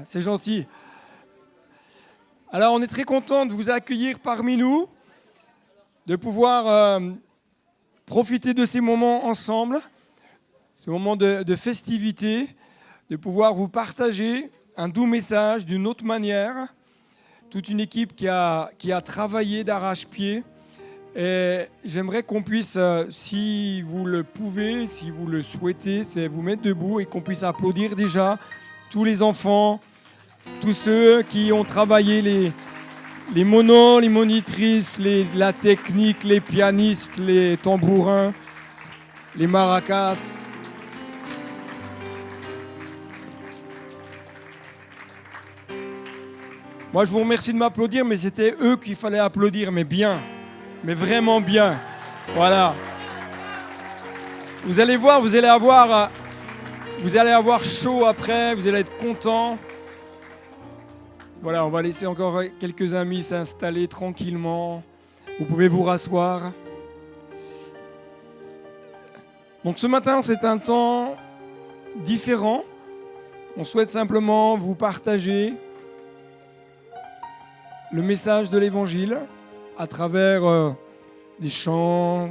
C'est gentil. Alors, on est très content de vous accueillir parmi nous, de pouvoir profiter de ces moments ensemble, ces moments de festivité, de pouvoir vous partager un doux message d'une autre manière. Toute une équipe qui a travaillé d'arrache-pied. Et j'aimerais qu'on puisse, si vous le pouvez, si vous le souhaitez, c'est vous mettre debout et qu'on puisse applaudir déjà tous les enfants, tous ceux qui ont travaillé, les monos, les monitrices, la technique, les pianistes, les tambourins, les maracas. Moi, je vous remercie de m'applaudir, mais c'était eux qu'il fallait applaudir, mais bien, mais vraiment bien. Voilà. Vous allez voir, vous allez avoir chaud après, vous allez être contents. Voilà, on va laisser encore quelques amis s'installer tranquillement. Vous pouvez vous rasseoir. Donc ce matin, c'est un temps différent. On souhaite simplement vous partager le message de l'Évangile à travers des chants,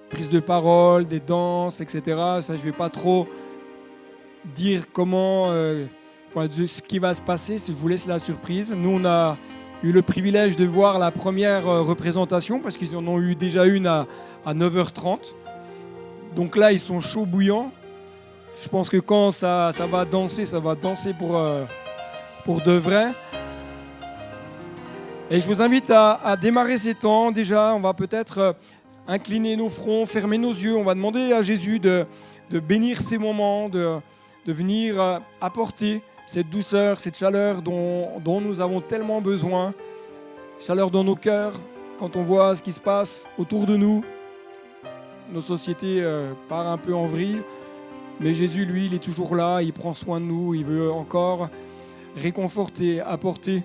prises de parole, des danses, etc. Ça, je ne vais pas trop dire comment, de ce qui va se passer, si je vous laisse la surprise. Nous, on a eu le privilège de voir la première représentation, parce qu'ils en ont eu déjà une à 9h30. Donc là, ils sont chauds bouillants. Je pense que quand ça va danser pour de vrai. Et je vous invite à démarrer ces temps. Déjà, on va peut-être incliner nos fronts, fermer nos yeux. On va demander à Jésus de bénir ces moments, de venir apporter cette douceur, cette chaleur dont nous avons tellement besoin. Chaleur dans nos cœurs, quand on voit ce qui se passe autour de nous. Nos sociétés partent un peu en vrille. Mais Jésus, lui, il est toujours là, il prend soin de nous. Il veut encore réconforter, apporter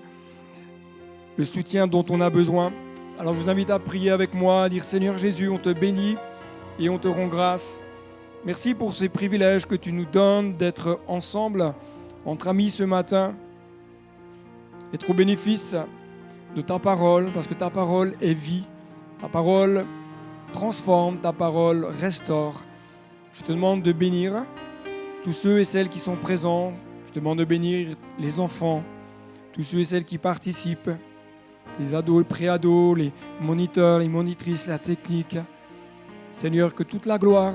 le soutien dont on a besoin. Alors je vous invite à prier avec moi, à dire Seigneur Jésus, on te bénit et on te rend grâce. Merci pour ces privilèges que tu nous donnes d'être ensemble, entre amis ce matin, être au bénéfice de ta parole, parce que ta parole est vie, ta parole transforme, ta parole restaure. Je te demande de bénir tous ceux et celles qui sont présents, je te demande de bénir les enfants, tous ceux et celles qui participent, les ados, les pré-ados, les moniteurs, les monitrices, la technique. Seigneur, que toute la gloire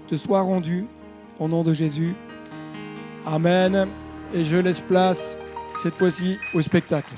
te soit rendue au nom de Jésus. Amen. Et je laisse place, cette fois-ci, au spectacle.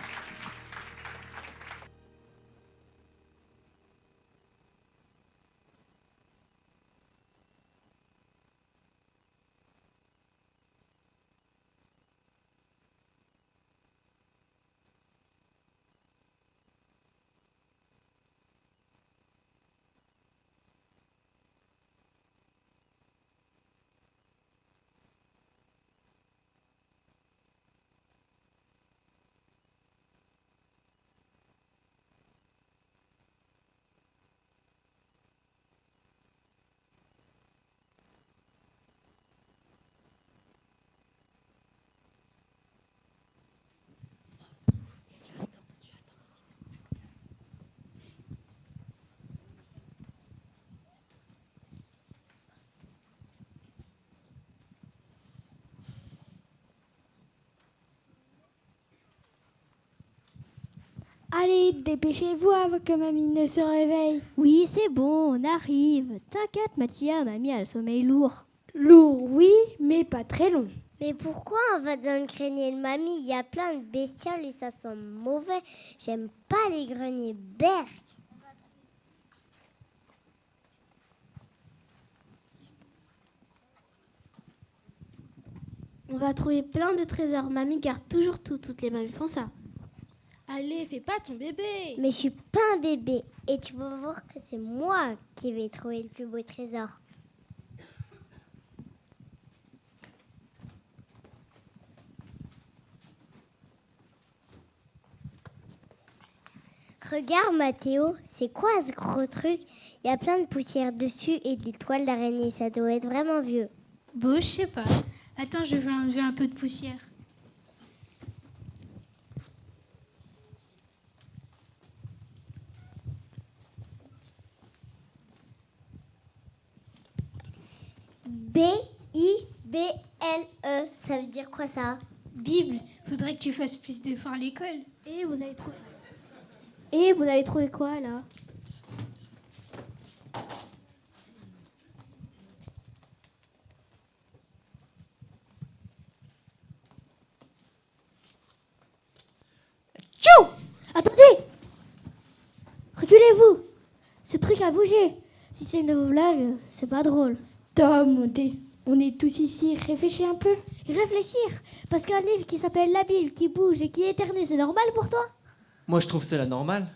Allez, dépêchez-vous avant que mamie ne se réveille. Oui, c'est bon, on arrive. T'inquiète, Mathia, mamie a le sommeil lourd. Lourd, oui, mais pas très long. Mais pourquoi on va dans le grenier de mamie? Il y a plein de bestioles et ça sent mauvais. J'aime pas les greniers berk. On va trouver plein de trésors. Mamie garde toujours tout. Toutes les mamies font ça. Allez, fais pas ton bébé. Mais je suis pas un bébé. Et tu vas voir que c'est moi qui vais trouver le plus beau trésor. Regarde Mathéo, c'est quoi ce gros truc? Il y a plein de poussière dessus et des toiles d'araignée, ça doit être vraiment vieux. Bon, je sais pas. Attends, je vais enlever un peu de poussière. B-I-B-L-E, ça veut dire quoi ça? Bible, faudrait que tu fasses plus d'efforts à l'école. Et vous avez trouvé quoi là? Tchou! Attendez! Reculez-vous! Ce truc a bougé. Si c'est une blague, c'est pas drôle. Tom, on est tous ici. Réfléchis un peu. Et réfléchir, parce qu'un livre qui s'appelle la Bible, qui bouge et qui éternue, c'est normal pour toi? Moi, je trouve cela normal.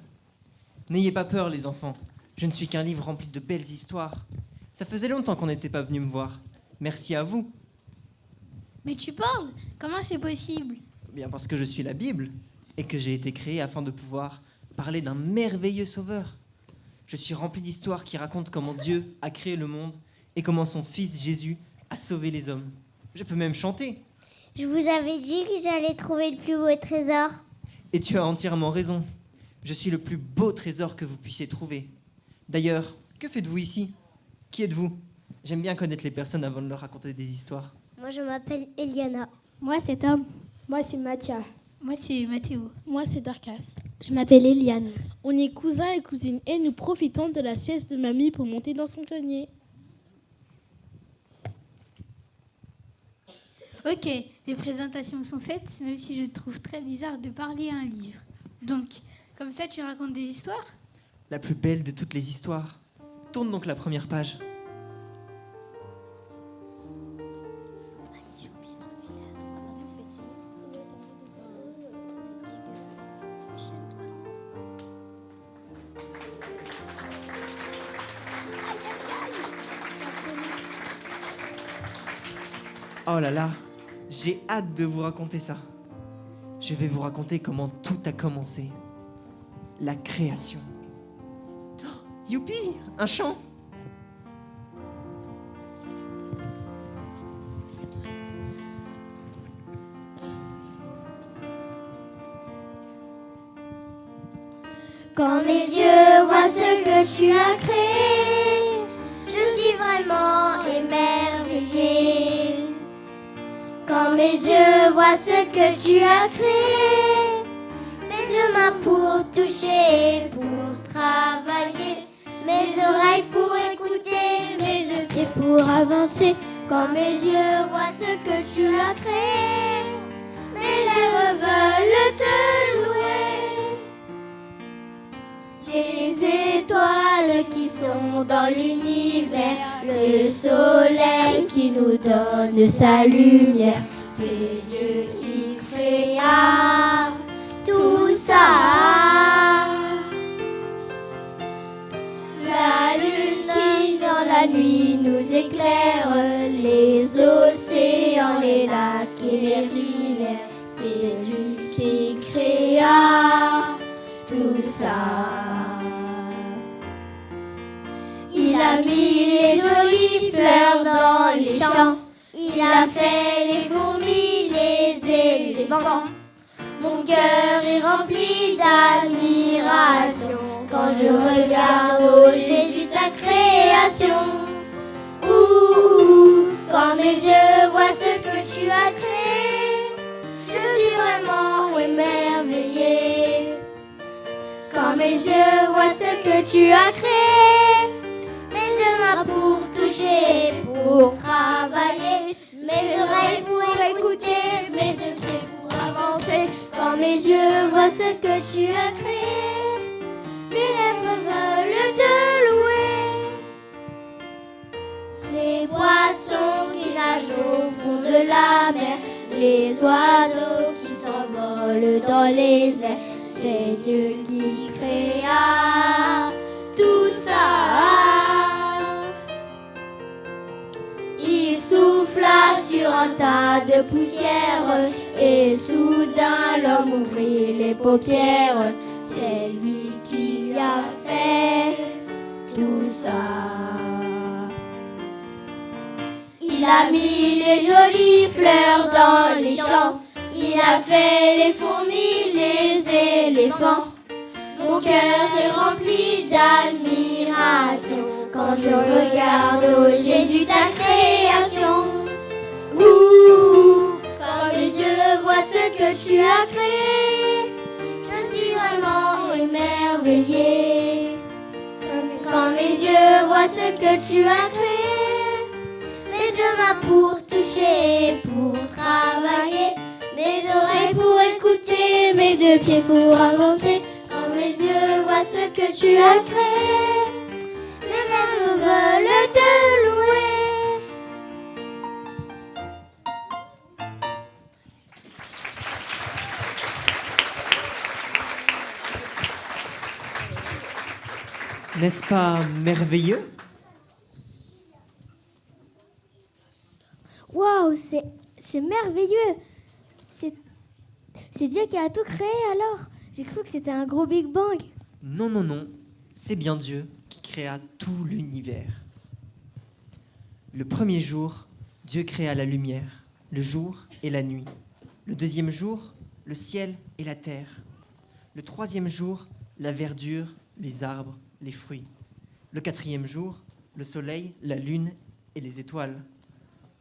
N'ayez pas peur, les enfants. Je ne suis qu'un livre rempli de belles histoires. Ça faisait longtemps qu'on n'était pas venu me voir. Merci à vous. Mais tu parles? Comment c'est possible? Bien parce que je suis la Bible et que j'ai été créé afin de pouvoir parler d'un merveilleux sauveur. Je suis rempli d'histoires qui racontent comment Dieu a créé le monde et comment son fils Jésus a sauvé les hommes. Je peux même chanter. Je vous avais dit que j'allais trouver le plus beau trésor. Et tu as entièrement raison. Je suis le plus beau trésor que vous puissiez trouver. D'ailleurs, que faites-vous ici? Qui êtes-vous? J'aime bien connaître les personnes avant de leur raconter des histoires. Moi, je m'appelle Eliana. Moi, c'est Tom. Moi, c'est Mathia. Moi, c'est Mathéo. Moi, c'est Dorcas. Je m'appelle Eliane. On est cousins et cousines et nous profitons de la sieste de mamie pour monter dans son grenier. Ok, les présentations sont faites, même si je trouve très bizarre de parler à un livre. Donc, comme ça, tu racontes des histoires? La plus belle de toutes les histoires. Tourne donc la première page. Oh là là, j'ai hâte de vous raconter ça. Je vais vous raconter comment tout a commencé. La création. Oh, youpi, un chant. Quand mes yeux voient ce que tu as créé, je suis vraiment émerveillée. Quand mes yeux voient ce que tu as créé, mes deux mains pour toucher, pour travailler, mes oreilles pour écouter, mes deux pieds pour avancer. Quand mes yeux voient ce que tu as créé, mes lèvres veulent te louer. Les étoiles qui sont dans l'univers, le soleil qui nous donne sa lumière, c'est Dieu qui créa tout ça. La lune qui dans la nuit nous éclaire, les océans, les lacs et les rivières, c'est Dieu qui créa tout ça. Il a mis les jolies fleurs dans les champs, il a fait les fourmis, les éléphants. Mon cœur est rempli d'admiration quand je regarde, oh Jésus, ta création. Ouh, quand mes yeux voient ce que tu as créé, je suis vraiment émerveillée. Quand mes yeux voient ce que tu as créé, mes deux mains pour toucher, pour travailler, mes oreilles pour écouter, mes deux pieds pour avancer. Quand mes yeux voient ce que tu as créé, mes lèvres veulent te louer. Les poissons qui nagent au fond de la mer, les oiseaux qui s'envolent dans les airs, c'est Dieu qui créa tout ça. Il souffla sur un tas de poussière et soudain l'homme ouvrit les paupières. C'est lui qui a fait tout ça. Il Il a mis les jolies fleurs dans les champs. Il a fait les fourmis, les éléphants. Mon cœur est rempli d'admiration quand je regarde, oh Jésus, ta création. Ouh, quand mes yeux voient ce que tu as créé, je suis vraiment émerveillée. Quand mes yeux voient ce que tu as créé, mes deux mains pour toucher, pour travailler, mes oreilles pour écouter, mes deux pieds pour avancer. Quand mes yeux voient ce que tu as créé, mes lèvres veulent te louer. N'est-ce pas merveilleux? Waouh, c'est merveilleux. C'est Dieu qui a tout créé alors. J'ai cru que c'était un gros Big Bang. Non, non, non. C'est bien Dieu qui créa tout l'univers. Le premier jour, Dieu créa la lumière, le jour et la nuit. Le deuxième jour, le ciel et la terre. Le troisième jour, la verdure, les arbres, les fruits. Le quatrième jour, le soleil, la lune et les étoiles.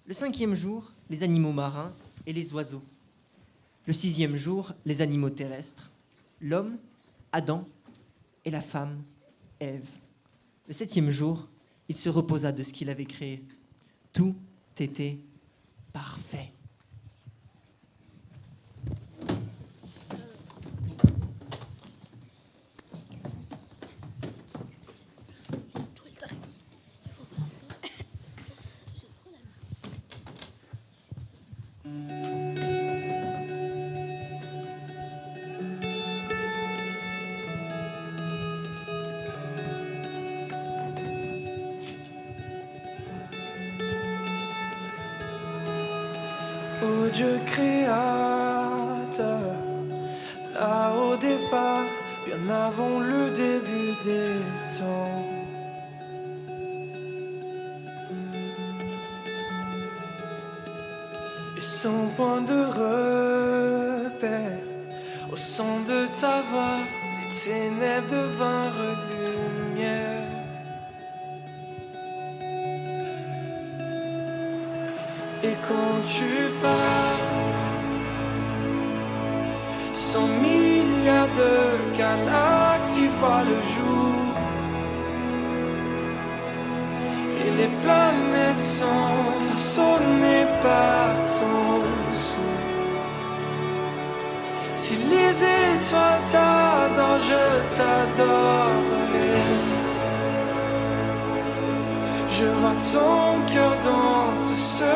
Le cinquième jour, les animaux marins et les oiseaux. Le sixième jour, les animaux terrestres. L'homme, Adam, et la femme, Ève. Le septième jour, il se reposa de ce qu'il avait créé. Tout était parfait. Ô Dieu créateur, là au départ, bien avant le début des temps. Et sans point de repère, au son de ta voix, les ténèbres devinrent lumière. Et quand tu parles, 100 milliards de galaxies voient le jour. Et les planètes sont façonnées par ton souffle. Si les étoiles t'adorent, je t'adorerai. Je vois ton cœur dans tout ce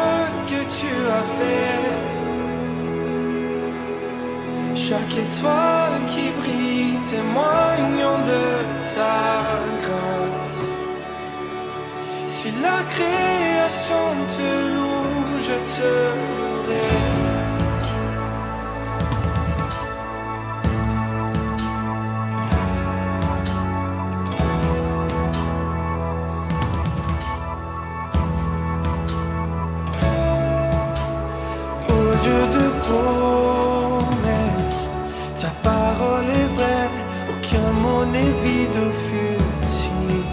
que tu as fait. Chaque étoile qui brille témoignant de ta grâce. Si la création te loue, je te louerai. Dieu de promesses, ta parole est vraie, aucun mot n'est vide ou futile.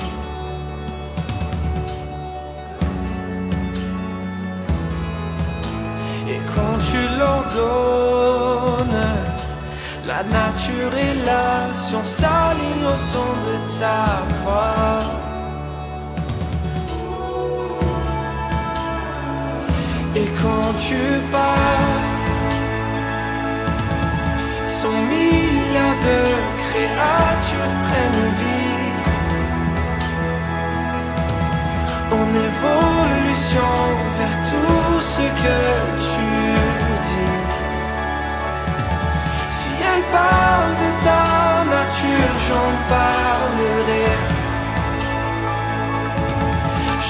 Et quand tu l'ordonnes, la nature et la science s'alignent au son de ta voix. Et quand tu parles, 100 milliards de créatures prennent vie. En évolution vers tout ce que tu dis. Si elle parle de ta nature, j'en parlerai.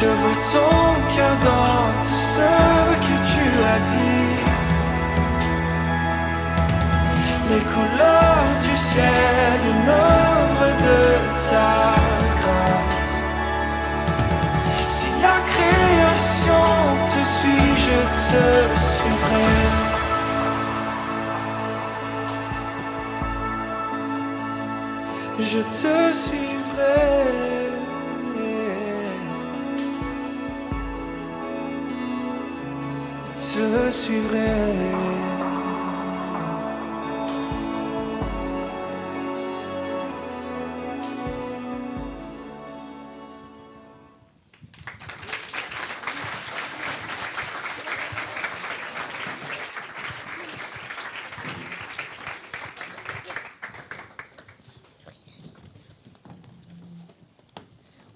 Je vois ton cœur dans tout ce que tu as dit. Les couleurs du ciel, une œuvre de ta grâce. Si la création te je te suivrai. Je te suivrai. Je te suivrai.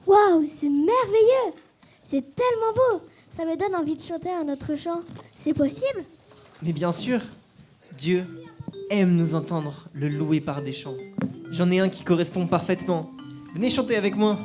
Waouh, c'est merveilleux! C'est tellement beau! Ça me donne envie de chanter un autre chant. C'est possible? Mais bien sûr, Dieu aime nous entendre le louer par des chants. J'en ai un qui correspond parfaitement. Venez chanter avec moi.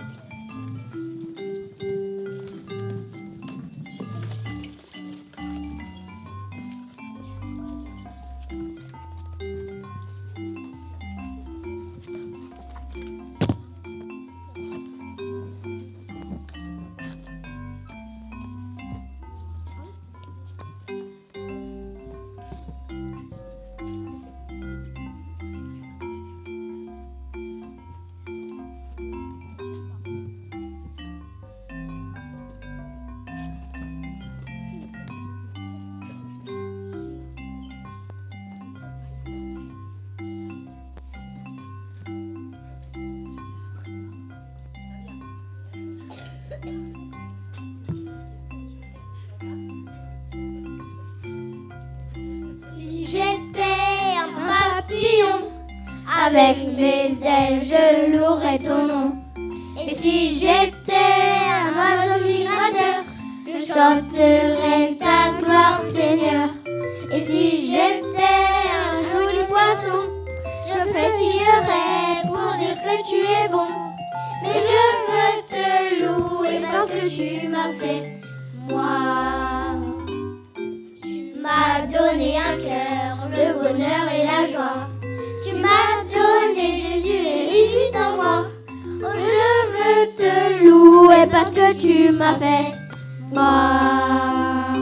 Avec mes ailes, je louerai ton nom. Et si j'étais un oiseau migrateur, je chanterais ta gloire, Seigneur. Et si j'étais un joli poisson, je frétillerais pour dire que tu es bon. Mais je veux te louer parce que tu m'as fait, moi. Tu m'as donné un cœur, le bonheur et la joie. Tu m'as donné Jésus et il vit en moi. Oh, je veux te louer parce que tu m'as fait, moi.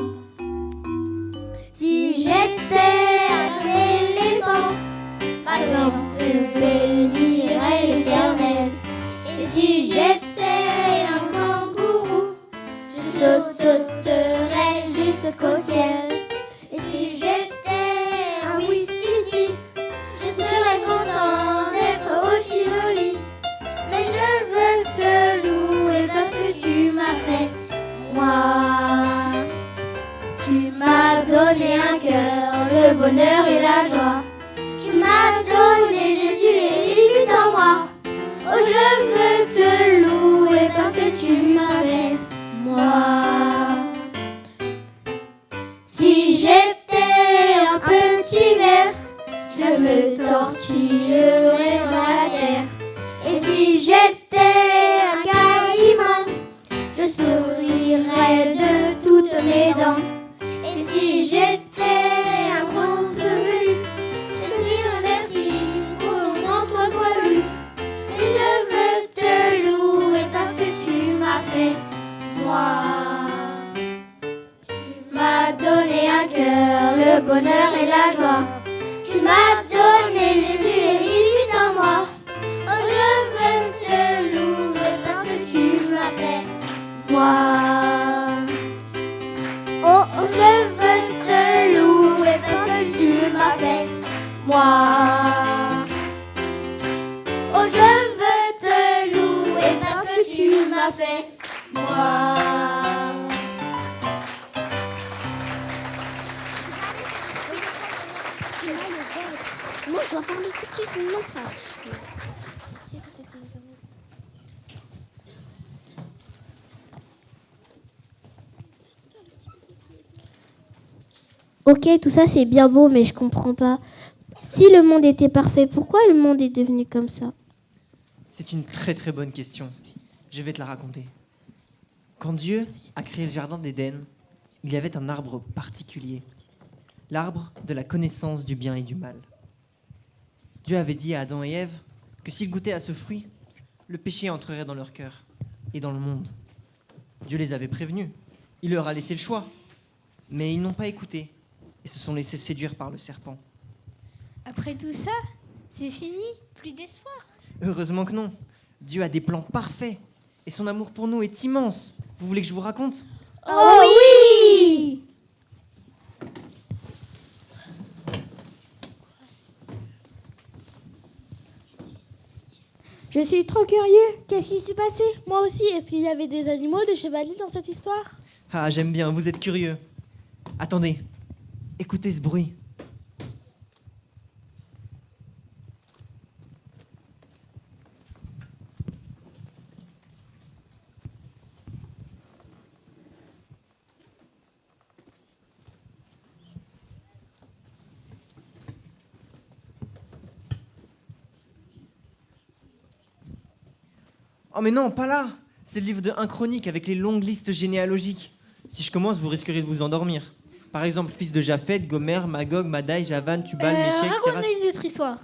Si j'étais un éléphant, ma langue bénirait l'Éternel. Et si j'étais un kangourou, je sauterais jusqu'au ciel. Et si j'étais un ouistiti, je serais content d'être aussi jolie. Mais je veux te louer parce que tu m'as fait, moi. Tu m'as donné un cœur, le bonheur et la joie. Tu m'as donné Jésus et il vit en moi. Oh, je veux te louer parce que tu m'as fait, moi. Si j'étais un petit ver, je me tortillerais dans la terre. Et si j'étais un caïman, je sourirais de toutes mes dents. Et si j'étais un gros chevelu, je dirais merci pour mon manteau poilu. Mais je veux te louer parce que tu m'as fait, moi. Tu m'as donné un cœur, le bonheur et la joie. Tu m'as donné Jésus et il vit en moi. Oh, je veux te louer parce que tu m'as fait, moi. Oh, oh, je veux te louer parce que tu m'as fait, moi. Oh, je veux te louer parce que tu m'as fait, moi. Moi, je dois parler tout de suite, non pas. Ok, tout ça c'est bien beau, mais je comprends pas. Si le monde était parfait, pourquoi le monde est devenu comme ça? C'est une très très bonne question. Je vais te la raconter. Quand Dieu a créé le jardin d'Éden, il y avait un arbre particulier. L'arbre de la connaissance du bien et du mal. Dieu avait dit à Adam et Ève que s'ils goûtaient à ce fruit, le péché entrerait dans leur cœur et dans le monde. Dieu les avait prévenus. Il leur a laissé le choix. Mais ils n'ont pas écouté et se sont laissés séduire par le serpent. Après tout ça, c'est fini, plus d'espoir. Heureusement que non. Dieu a des plans parfaits et son amour pour nous est immense. Vous voulez que je vous raconte ? Oh oui! Je suis trop curieux. Qu'est-ce qui s'est passé? Moi aussi, est-ce qu'il y avait des animaux, des chevaliers dans cette histoire? Ah, j'aime bien, vous êtes curieux. Attendez, écoutez ce bruit. Oh mais non, pas là. C'est le livre de 1 Chronique avec les longues listes généalogiques. Si je commence, vous risquerez de vous endormir. Par exemple, fils de Japhet, Gomer, Magog, Madai, Javan, Tubal, Méchec, Tiras... Raconte-nous une autre histoire.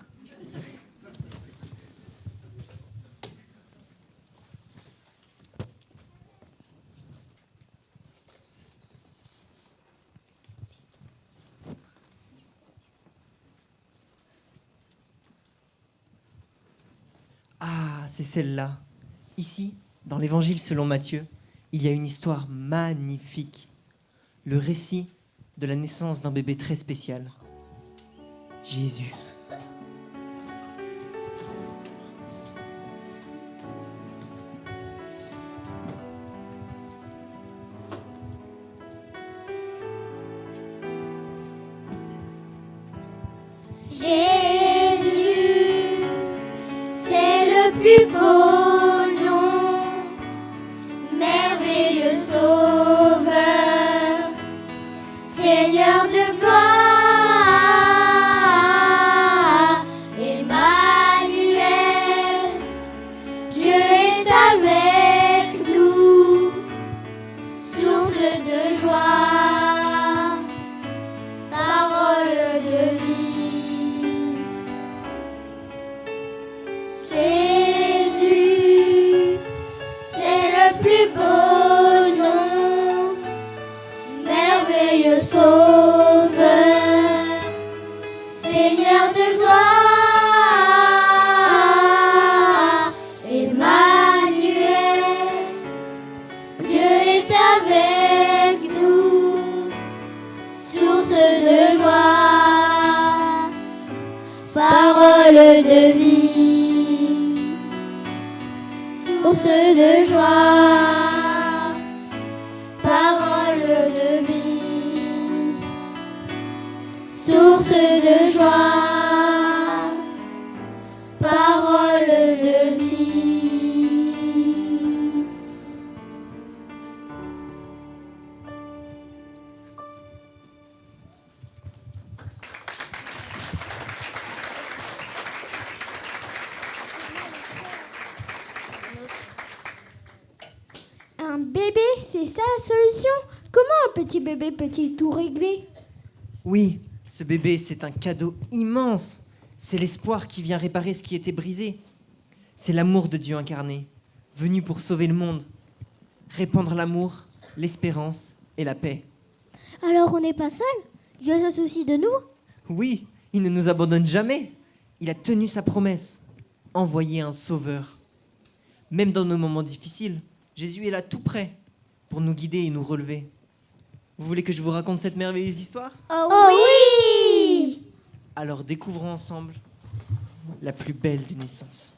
Ah, c'est celle-là. Ici, dans l'Évangile selon Matthieu, il y a une histoire magnifique. Le récit de la naissance d'un bébé très spécial. Jésus. Jésus, c'est le plus beau nom, merveilleux sauveur, Seigneur de gloire, Emmanuel, Dieu est avec nous, source de joie, parole de vie. Jésus, c'est le plus beau nom, merveilleux sauveur, Seigneur de gloire, Emmanuel, Dieu est avec nous, source de joie, parole de vie, source de joie, parole de vie, source de joie, parole de vie. Un bébé, c'est ça la solution? Comment un petit bébé peut-il tout régler? Oui, ce bébé, c'est un cadeau immense. C'est l'espoir qui vient réparer ce qui était brisé. C'est l'amour de Dieu incarné, venu pour sauver le monde, répandre l'amour, l'espérance et la paix. Alors on n'est pas seul? Dieu se soucie de nous? Oui, il ne nous abandonne jamais. Il a tenu sa promesse, envoyer un sauveur. Même dans nos moments difficiles, Jésus est là tout près pour nous guider et nous relever. Vous voulez que je vous raconte cette merveilleuse histoire? Oh oui! Alors découvrons ensemble la plus belle des naissances.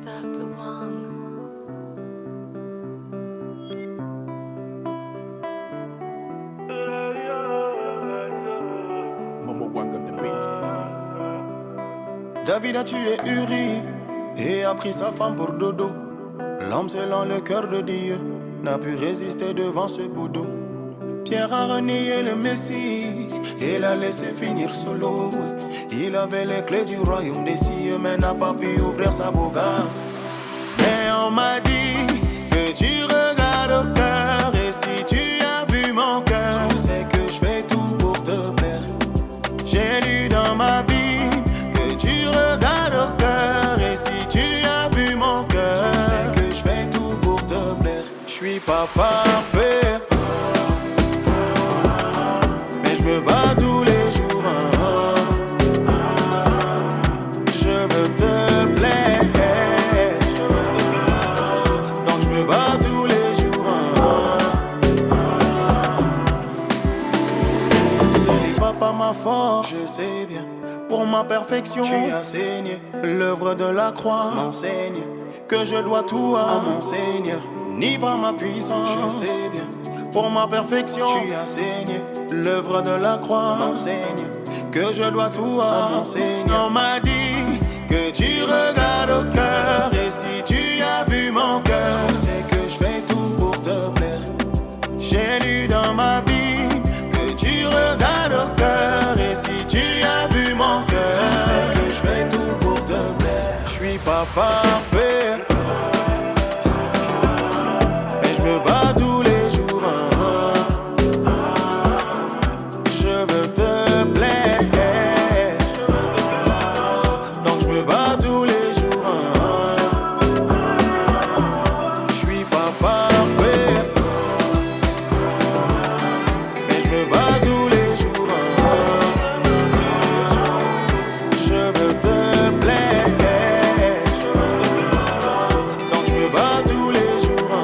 Dr. Wong. Momo Wang on the beat. David a tué Uri et a pris sa femme pour dodo. L'homme selon le cœur de Dieu n'a pu résister devant ce boudou. Pierre a renié le Messie et l'a laissé finir solo. Il avait les clés du royaume des cieux mais n'a pas pu ouvrir sa boca. Mais on m'a dit que tu regardes au cœur. Et si tu as vu mon cœur, tu sais que je fais tout pour te plaire. J'ai lu dans ma suis pas parfait, mais je me bats tous les jours. Je veux te plaire, donc je me bats tous les jours. Ce n'est pas ma force, je sais bien. Pour ma perfection, tu as saigné. L'œuvre de la croix m'enseigne que je dois tout à mon Seigneur, ni par ma puissance, je sais bien. Pour ma perfection, tu as saigné. L'œuvre de la croix m'enseigne que je dois tout à mon Seigneur. On m'a dit que tu regardes au cœur, et si tu as vu mon cœur, tu sais que je fais tout pour te plaire. J'ai lu dans ma vie que tu regardes au cœur, et si tu as vu mon cœur, tu sais que je fais tout pour te plaire. Je suis pas parfait, mais je me bats tous les jours. Je veux te plaire, donc je me bats tous les jours. Je suis pas parfait, mais je me bats tous les jours. Je veux te plaire, donc je me bats tous les jours.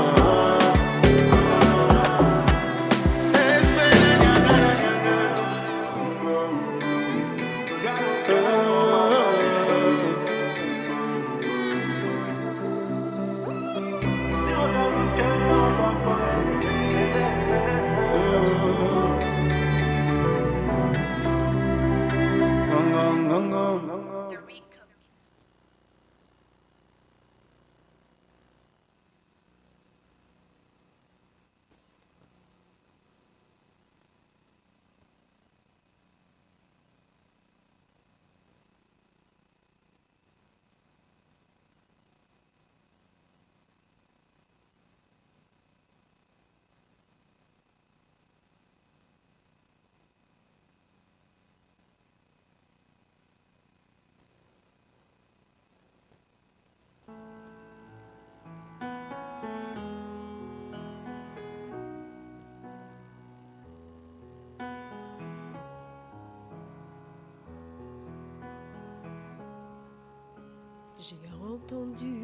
J'ai entendu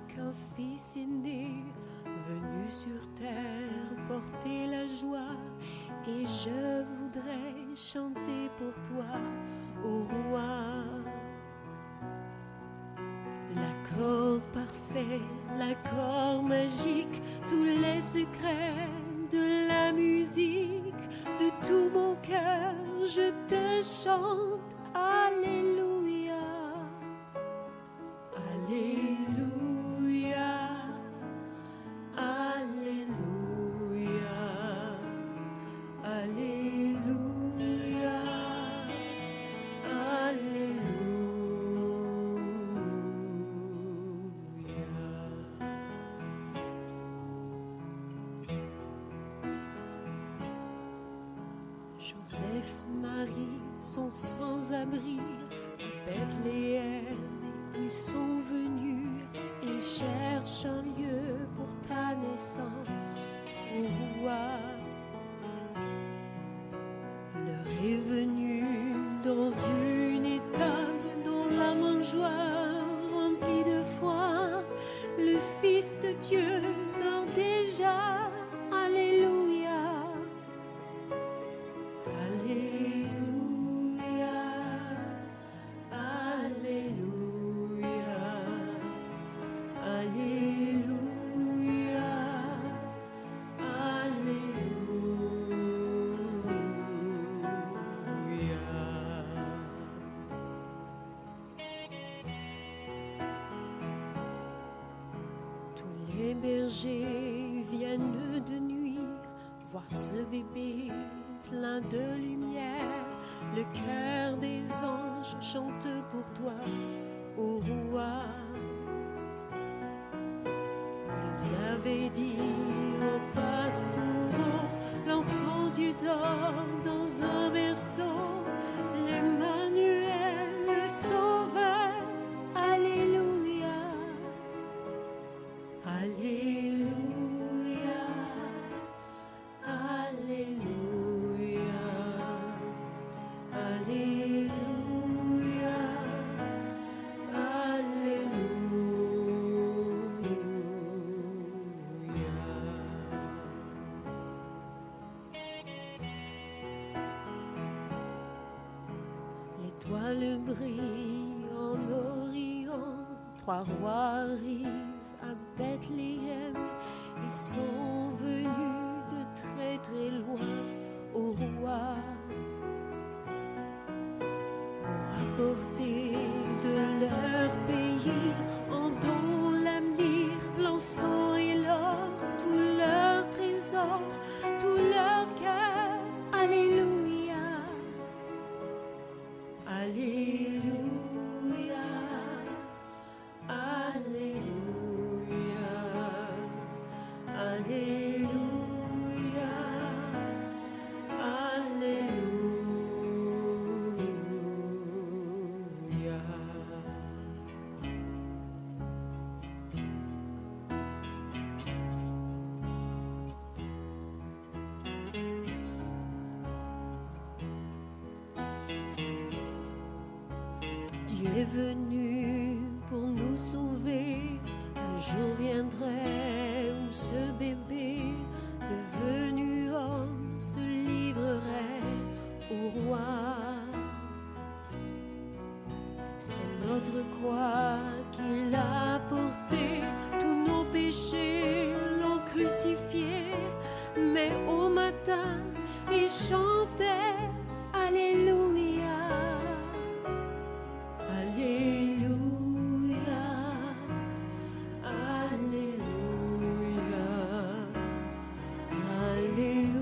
qu'un fils est né, venu sur terre porter la joie, et je voudrais chanter pour toi, ô roi. L'accord parfait, l'accord magique, tous les secrets de la musique, de tout mon cœur, je te chante, Alléluia. Alléluia, Alléluia, Alléluia, Alléluia. Joseph, Marie sont sans abri à Bethléem. Ils sont venus, ils cherchent un lieu pour ta naissance, ô roi. L'heure est venue dans une étable dont la mangeoire remplie de foin. Le Fils de Dieu dort déjà. Alléluia. Alléluia. Alléluia. Alléluia, Alléluia. Tous les bergers viennent de nuit voir ce bébé plein de lumière. Le chœur des anges chante pour toi, ô roi. Ils avaient dit au pastoreau, l'enfant Dieu dort dans un berceau, l'Emmanuel, le Sauveur. Alléluia, Alléluia, brille en Orient. 3 rois arrivent à Bethléem et sont venus de très très loin au roi pour apporter de leur pays en don la myrrhe, l'encens et l'or, tout leur trésor, tout leur cœur. Alléluia, Alléluia, Alléluia, Alléluia, Alléluia. Dieu est venu pour nous sauver. Un jour viendrait où ce bébé, devenu homme, se livrerait au roi. C'est notre croix qu'il a portée. Tous nos péchés l'ont crucifié. Mais au matin, il chantait Alléluia. Alléluia, Alléluia, Alléluia,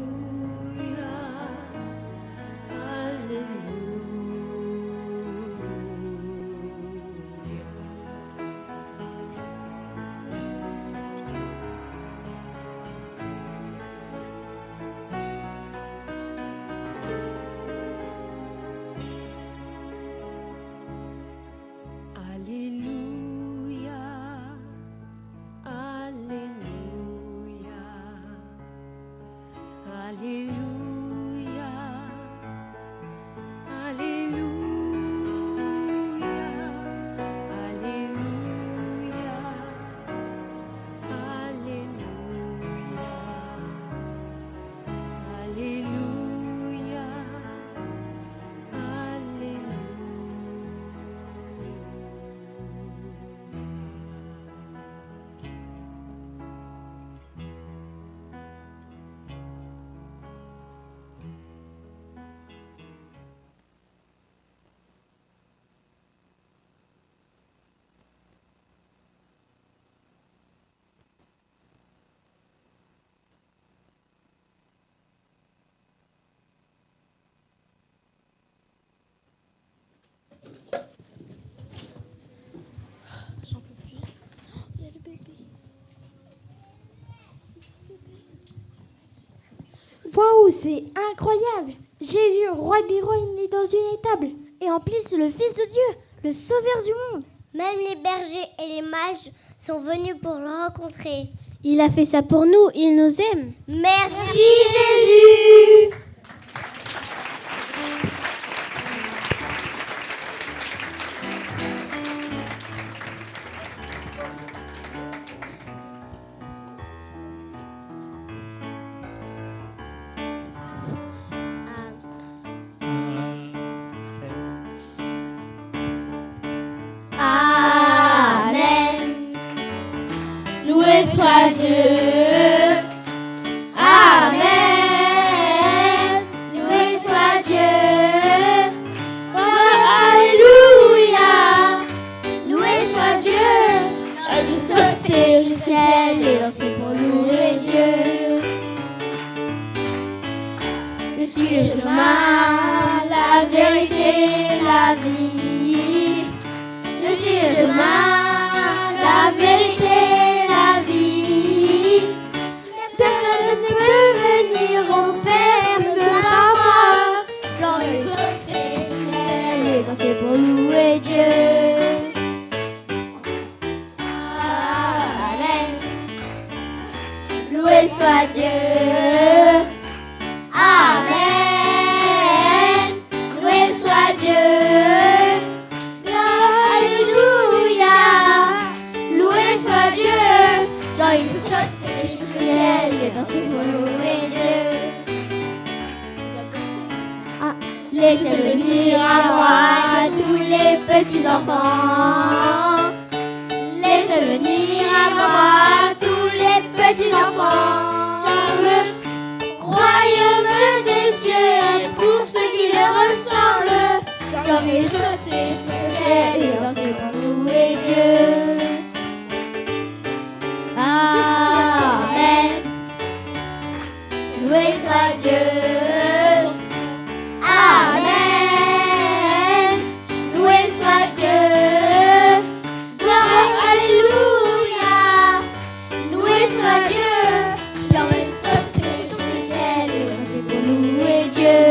Waouh, c'est incroyable! Jésus, roi des rois, il est dans une étable. Et en plus, c'est le Fils de Dieu, le Sauveur du monde. Même les bergers et les mages sont venus pour le rencontrer. Il a fait ça pour nous, il nous aime. Merci Jésus! Soit Dieu, Amen, loué soit Dieu, Alléluia, loué soit Dieu, j'ai sauté du ciel et danser pour louer Dieu. Je suis le chemin, la vérité, la vie, je suis le chemin, la vérité. Personne ne peut venir au Père que par moi. J'en vais sauter du ciel et danser pour louer Dieu. Amen. Loué soit Dieu. Amen. Loué soit Dieu. Alléluia. Loué soit Dieu. J'en vais sauter du ciel et danser pour louer Dieu. Laissez venir à moi tous les petits enfants. Laissez venir à moi tous les petits enfants. Car le royaume des cieux est pour ceux qui le ressemblent. J'ai envie de sauter sur le ciel et danser pour louer Dieu. Amen. Loué soit Dieu. Amen. Loué soit Dieu. Gloire, alléluia. Loué soit Dieu. J'ai envie de sauter sur le ciel et danser pour louer Dieu.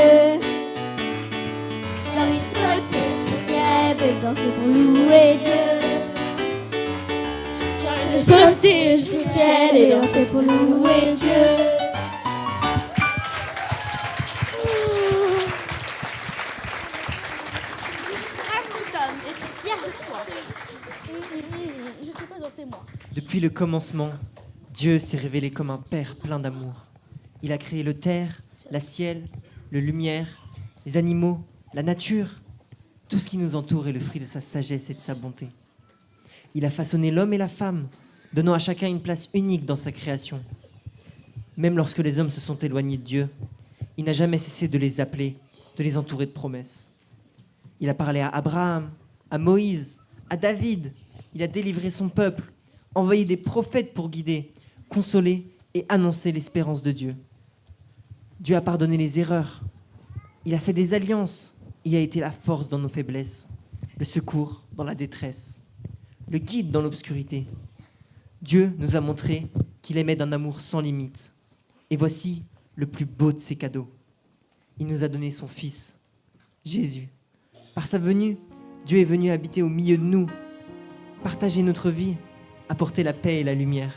J'ai envie de sauter sur le ciel et danser pour louer Dieu. J'ai envie de sauter sur le ciel et danser pour louer Dieu. Je sais pas danser moi. Depuis le commencement, Dieu s'est révélé comme un Père plein d'amour. Il a créé le terre, la ciel, la lumière, les animaux, la nature. Tout ce qui nous entoure est le fruit de sa sagesse et de sa bonté. Il a façonné l'homme et la femme, donnant à chacun une place unique dans sa création. Même lorsque les hommes se sont éloignés de Dieu, il n'a jamais cessé de les appeler, de les entourer de promesses. Il a parlé à Abraham, à Moïse, à David. Il a délivré son peuple, envoyé des prophètes pour guider, consoler et annoncer l'espérance de Dieu. Dieu a pardonné les erreurs. Il a fait des alliances. Il a été la force dans nos faiblesses, le secours dans la détresse, le guide dans l'obscurité. Dieu nous a montré qu'il aimait d'un amour sans limite. Et voici le plus beau de ses cadeaux. Il nous a donné son Fils, Jésus. Par sa venue, Dieu est venu habiter au milieu de nous, partager notre vie, apporter la paix et la lumière.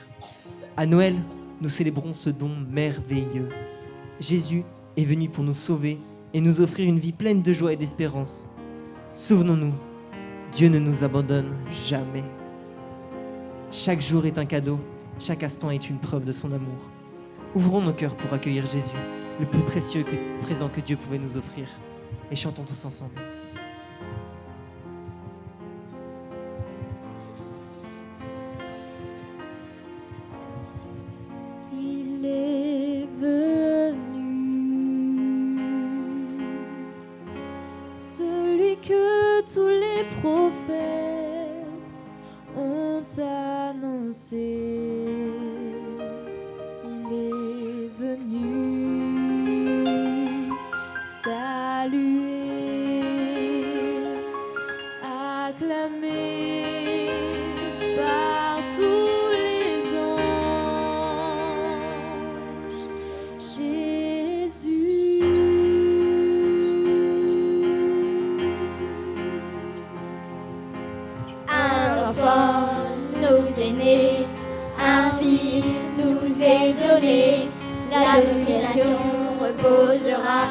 À Noël, nous célébrons ce don merveilleux. Jésus est venu pour nous sauver et nous offrir une vie pleine de joie et d'espérance. Souvenons-nous, Dieu ne nous abandonne jamais. Chaque jour est un cadeau, chaque instant est une preuve de son amour. Ouvrons nos cœurs pour accueillir Jésus, le plus précieux présent que Dieu pouvait nous offrir. Et chantons tous ensemble. Il est venu, celui que tous les prophètes ont annoncé. Il est venu saluer, acclamé par tous les anges. Jésus. Un enfant nous est né, un fils nous est donné, la domination reposera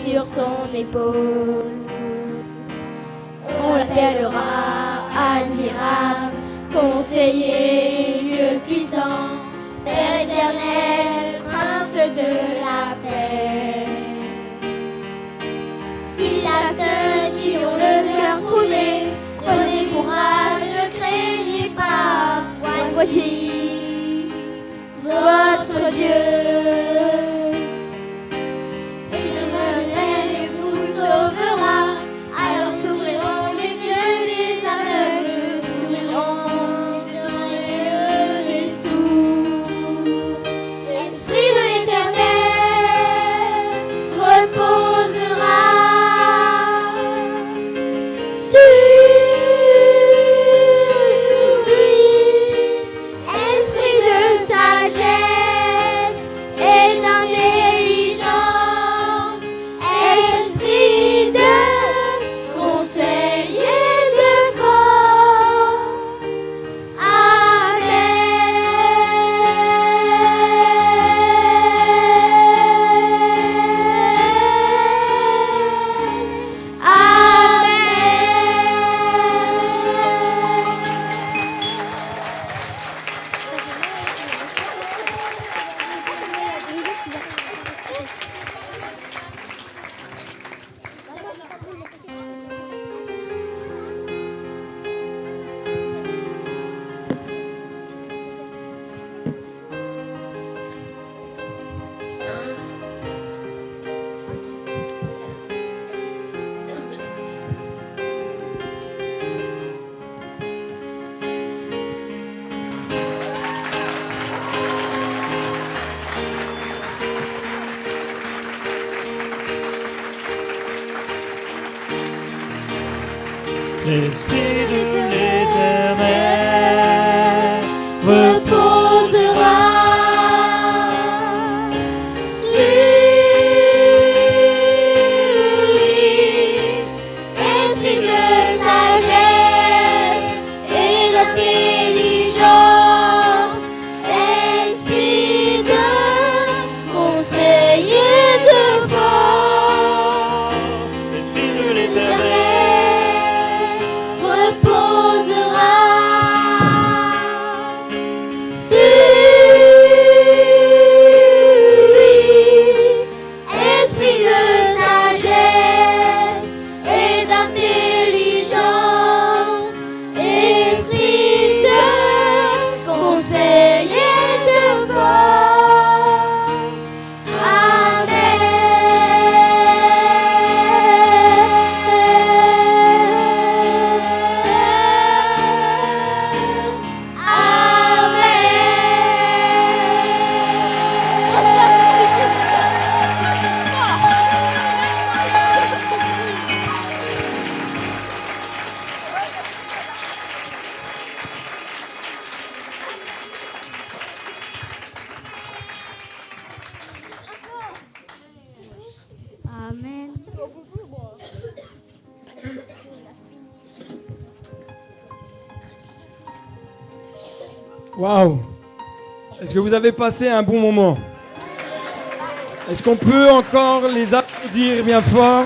sur son épaule. On l'appellera admirable, conseiller, Dieu puissant, Père éternel, prince de la paix. Dit à ceux qui ont le cœur troublé, prenez courage, ne craignez pas, voici votre Dieu. Emmanuel vous sauvera, alors s'ouvriront les yeux des aveugles, s'ouvriront l'Esprit de l'Éternel reposera sur lui. Esprit de sagesse et d'intelligence, esprit de conseil et de force, l'Esprit de l'Éternel reposera sur lui. Esprit de sagesse et d'intelligence, esprit de conseil et de force. Amen. Waouh! Est-ce que vous avez passé un bon moment? Est-ce qu'on peut encore les applaudir bien fort?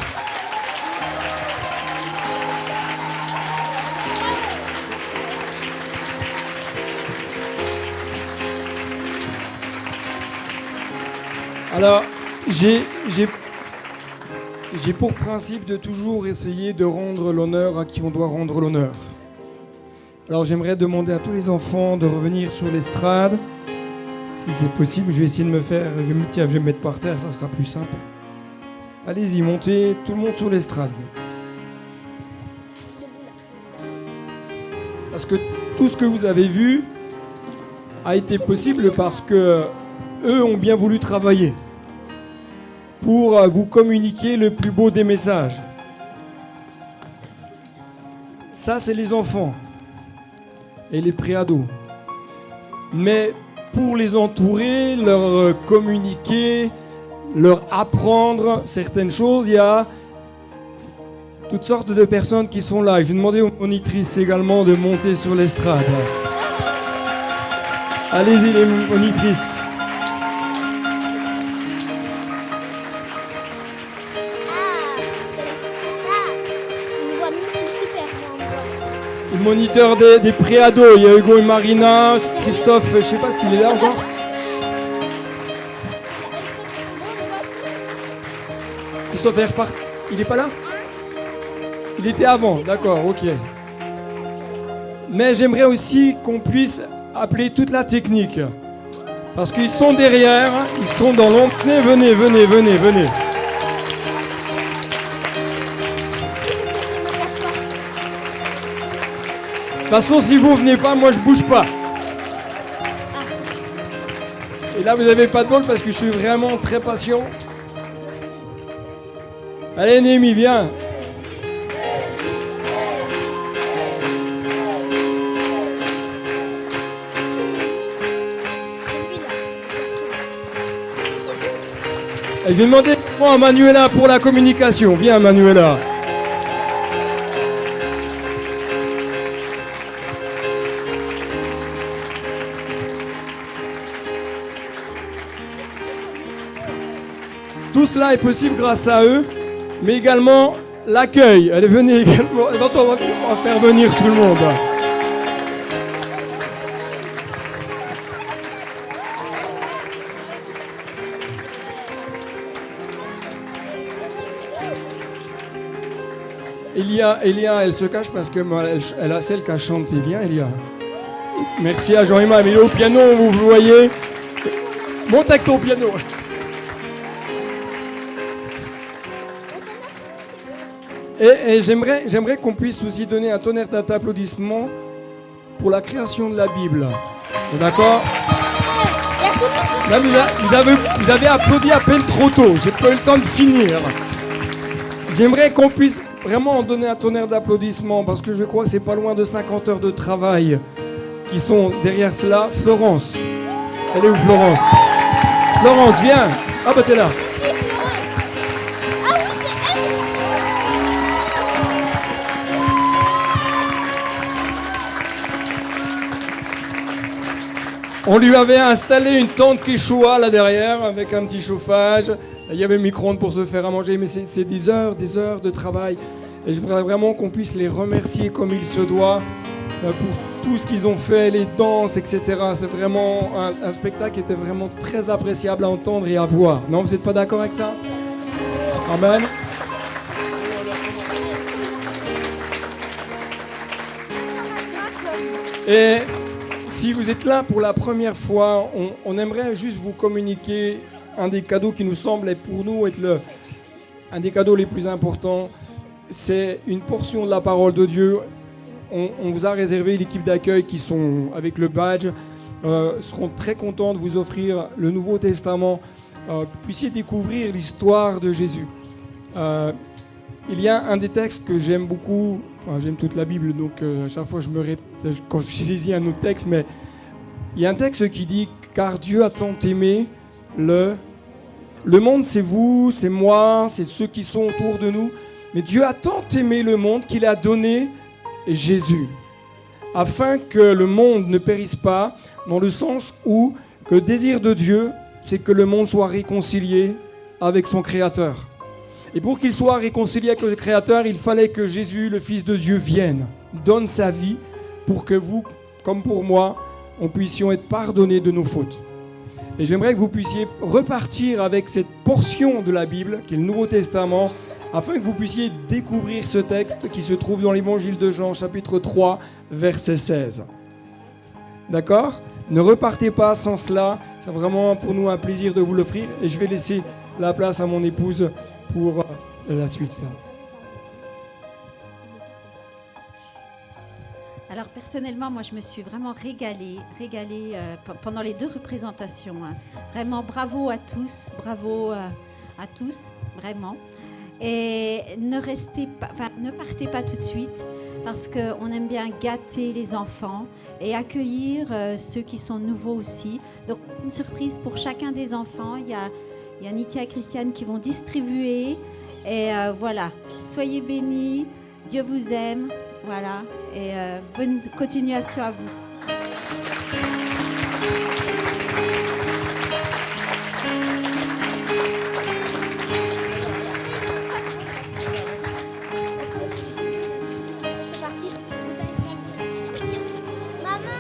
Alors, j'ai pour principe de toujours essayer de rendre l'honneur à qui on doit rendre l'honneur. Alors j'aimerais demander à tous les enfants de revenir sur l'estrade. Si c'est possible, je vais essayer de me faire... Je vais me mettre par terre, ça sera plus simple. Allez-y, montez tout le monde sur l'estrade. Parce que tout ce que vous avez vu a été possible parce que eux ont bien voulu travailler pour vous communiquer le plus beau des messages. Ça, c'est les enfants et les préados. Mais pour les entourer, leur communiquer, leur apprendre certaines choses, il y a toutes sortes de personnes qui sont là. Je vais demander aux monitrices également de monter sur l'estrade. Allez-y les monitrices. Le moniteur des préados, il y a Hugo et Marina, Christophe, je ne sais pas s'il est là encore. Christophe est reparti. Il n'est pas là? Il était avant, d'accord, ok. Mais j'aimerais aussi qu'on puisse appeler toute la technique. Parce qu'ils sont derrière, ils sont dans l'ombre. Venez, venez, venez, venez. De toute façon, si vous venez pas, moi je bouge pas. Et là, vous n'avez pas de bol parce que je suis vraiment très patient. Allez, Némi, viens. Et je vais demander à Manuela pour la communication. Viens, Manuela. Tout cela est possible grâce à eux, mais également l'accueil. Allez, venez également. Attention, on va faire venir tout le monde. Elia, elle se cache parce que elle a celle qui a chanté. Viens, Elia. Merci à Jean-Emma. Mais au piano, vous voyez. Monte avec ton piano. Et j'aimerais qu'on puisse aussi donner un tonnerre d'applaudissements pour la création de la Bible. D'accord? Là, vous avez applaudi à peine trop tôt. J'ai pas eu le temps de finir. J'aimerais qu'on puisse vraiment donner un tonnerre d'applaudissements parce que je crois que c'est pas loin de 50 heures de travail qui sont derrière cela. Florence. Elle est où, Florence? Florence, viens. Ah bah t'es là. On lui avait installé une tente Quechua là derrière avec un petit chauffage. Il y avait le micro-ondes pour se faire à manger, mais c'est des heures de travail. Et je voudrais vraiment qu'on puisse les remercier comme il se doit pour tout ce qu'ils ont fait, les danses, etc. C'est vraiment un spectacle qui était vraiment très appréciable à entendre et à voir. Non, vous n'êtes pas d'accord avec ça? Amen. Et si vous êtes là pour la première fois, on aimerait juste vous communiquer un des cadeaux qui nous semble pour nous être un des cadeaux les plus importants. C'est une portion de la parole de Dieu. On vous a réservé l'équipe d'accueil qui sont avec le badge, seront très contents de vous offrir le Nouveau Testament, que vous puissiez découvrir l'histoire de Jésus. Il y a un des textes que j'aime beaucoup, j'aime toute la Bible, donc à chaque fois je me répète quand je saisis un autre texte, mais il y a un texte qui dit « Car Dieu a tant aimé le monde, c'est vous, c'est moi, c'est ceux qui sont autour de nous, mais Dieu a tant aimé le monde qu'il a donné Jésus, afin que le monde ne périsse pas, dans le sens où que le désir de Dieu, c'est que le monde soit réconcilié avec son Créateur. Et pour qu'il soit réconcilié avec le Créateur, il fallait que Jésus, le Fils de Dieu, vienne, donne sa vie pour que vous, comme pour moi, on puissions être pardonnés de nos fautes. Et j'aimerais que vous puissiez repartir avec cette portion de la Bible, qui est le Nouveau Testament, afin que vous puissiez découvrir ce texte qui se trouve dans l'Évangile de Jean, chapitre 3, verset 16. D'accord? Ne repartez pas sans cela, c'est vraiment pour nous un plaisir de vous l'offrir, et je vais laisser la place à mon épouse pour la suite. Alors personnellement, moi je me suis vraiment régalée pendant les 2 représentations. Vraiment bravo à tous, vraiment. Et ne partez pas tout de suite parce qu'on aime bien gâter les enfants et accueillir ceux qui sont nouveaux aussi. Donc une surprise pour chacun des enfants. Il y a Nithya et Christiane qui vont distribuer. Et voilà, soyez bénis, Dieu vous aime. Voilà, et bonne continuation à vous. Je peux partir? Maman.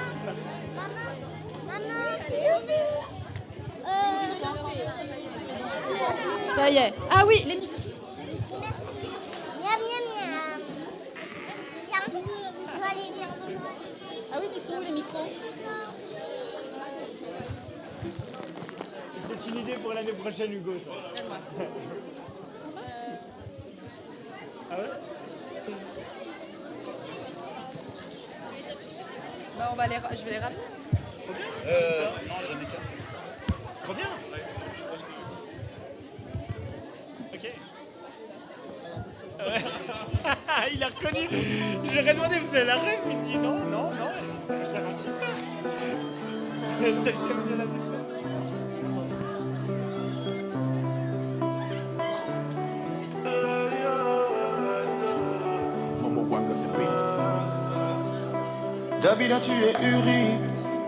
Ça y est. Ah oui, les micros. Ah oui, mais sont où les micros? C'est peut-être une idée pour l'année prochaine, Hugo. Ah ouais? Bah je vais les ramener. Non, j'en ai qu'un. Trop bien. Ok. Ouais. Il a reconnu. Je lui ai demandé, vous avez la rêve? Il dit non. Je t'ai super. Celle qui aime bien la vie. David a tué Uri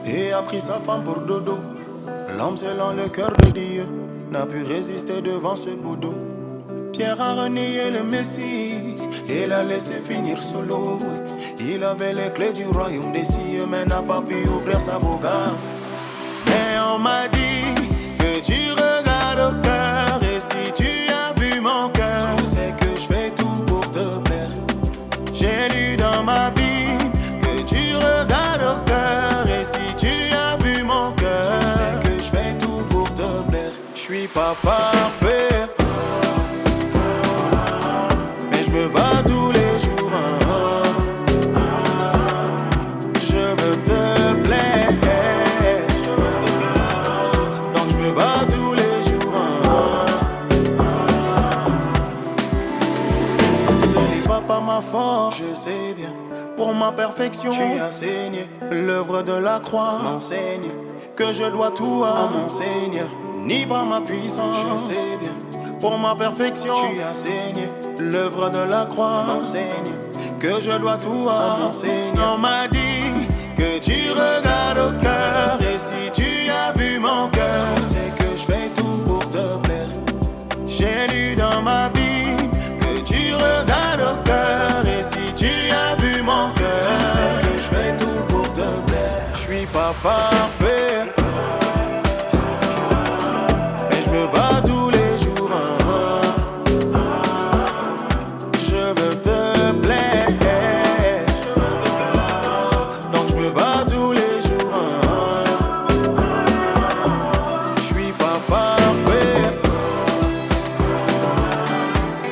et a pris sa femme pour dodo. L'homme selon le cœur de Dieu n'a pu résister devant ce boudou. Pierre a renié le Messie et l'a laissé finir solo. Il avait les clés du royaume des cieux mais n'a pas pu ouvrir sa boca. Mais on m'a dit que tu regardes au cœur. Et si tu as vu mon cœur, tu sais que je fais tout pour te plaire. J'ai lu dans ma Bible que tu regardes au cœur. Et si tu as vu mon cœur, tu sais que je fais tout pour te plaire. Je suis pas parfait, mais je me bats tous les jours. Je veux te plaire, donc je me bats tous les jours. Ce n'est perfection, tu as saigné. L'œuvre de la croix m'enseigne que je dois tout à mon Seigneur, ni par ma puissance, je sais bien. Pour ma perfection, tu as saigné. L'œuvre de la croix m'enseigne que je dois tout à mon Seigneur. On m'a dit que tu regardes au cœur, et si tu as vu mon cœur, tu sais que je fais tout pour te plaire. J'ai lu dans ma Bible que tu regardes au cœur, et si tu as vu mon cœur, tu sais que je fais tout pour te plaire. Je suis pas parfait, mais je me bats tous les jours. Je veux te plaire, donc je me bats tous les jours. Je suis pas parfait,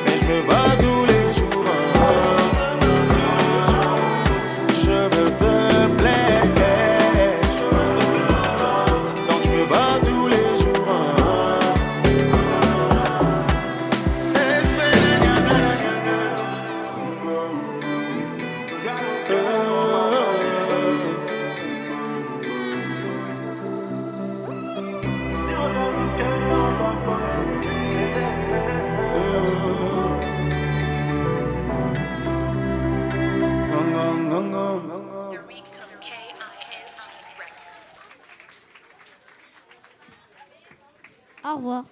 mais je me bats tous les jours. Je veux te plaire, donc je me bats tous les jours. Au revoir.